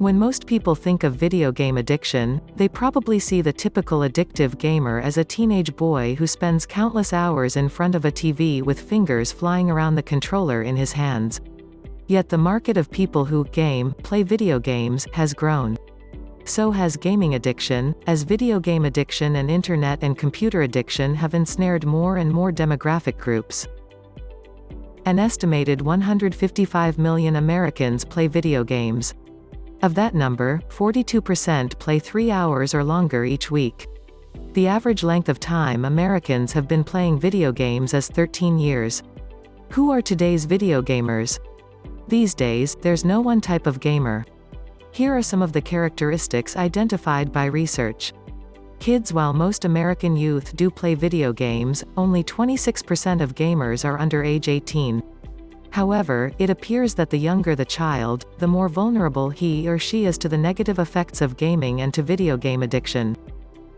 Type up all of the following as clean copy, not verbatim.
When most people think of video game addiction, they probably see the typical addictive gamer as a teenage boy who spends countless hours in front of a TV with fingers flying around the controller in his hands. Yet the market of people who play video games, has grown. So has gaming addiction, as video game addiction and internet and computer addiction have ensnared more and more demographic groups. An estimated 155 million Americans play video games. Of that number, 42% play 3 hours or longer each week. The average length of time Americans have been playing video games is 13 years. Who are today's video gamers? These days, there's no one type of gamer. Here are some of the characteristics identified by research. Kids. While most American youth do play video games, only 26% of gamers are under age 18. However, it appears that the younger the child, the more vulnerable he or she is to the negative effects of gaming and to video game addiction.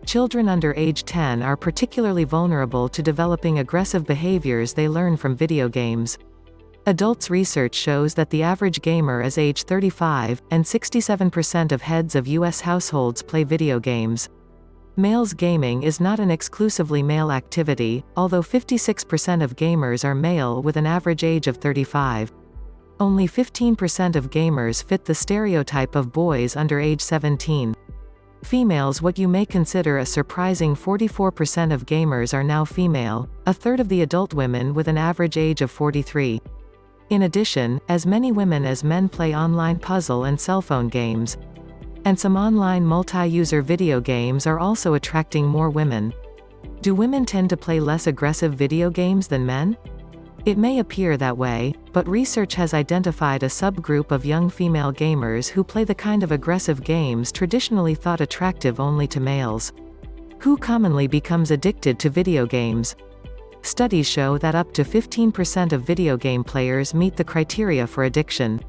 Children under age 10 are particularly vulnerable to developing aggressive behaviors they learn from video games. Adults. Research shows that the average gamer is age 35, and 67% of heads of U.S. households play video games. Males. Gaming is not an exclusively male activity, although 56% of gamers are male with an average age of 35. Only 15% of gamers fit the stereotype of boys under age 17. Females. What you may consider a surprising 44% of gamers are now female, a third of the adult women with an average age of 43. In addition, as many women as men play online puzzle and cell phone games. And some online multi-user video games are also attracting more women. Do women tend to play less aggressive video games than men? It may appear that way, but research has identified a subgroup of young female gamers who play the kind of aggressive games traditionally thought attractive only to males. Who commonly becomes addicted to video games? Studies show that up to 15% of video game players meet the criteria for addiction.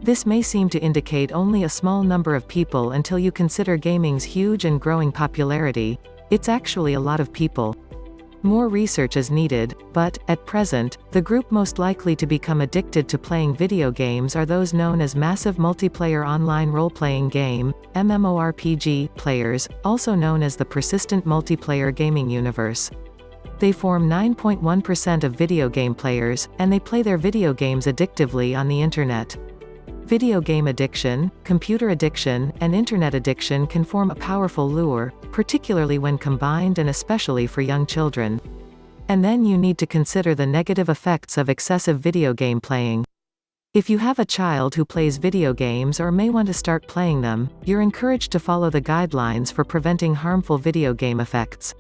This may seem to indicate only a small number of people until you consider gaming's huge and growing popularity. It's actually a lot of people. More research is needed, but, at present, the group most likely to become addicted to playing video games are those known as massive multiplayer online role-playing game, MMORPG, players, also known as the persistent multiplayer gaming universe. They form 9.1% of video game players, and they play their video games addictively on the internet. Video game addiction, computer addiction, and internet addiction can form a powerful lure, particularly when combined and especially for young children. And then you need to consider the negative effects of excessive video game playing. If you have a child who plays video games or may want to start playing them, you're encouraged to follow the guidelines for preventing harmful video game effects.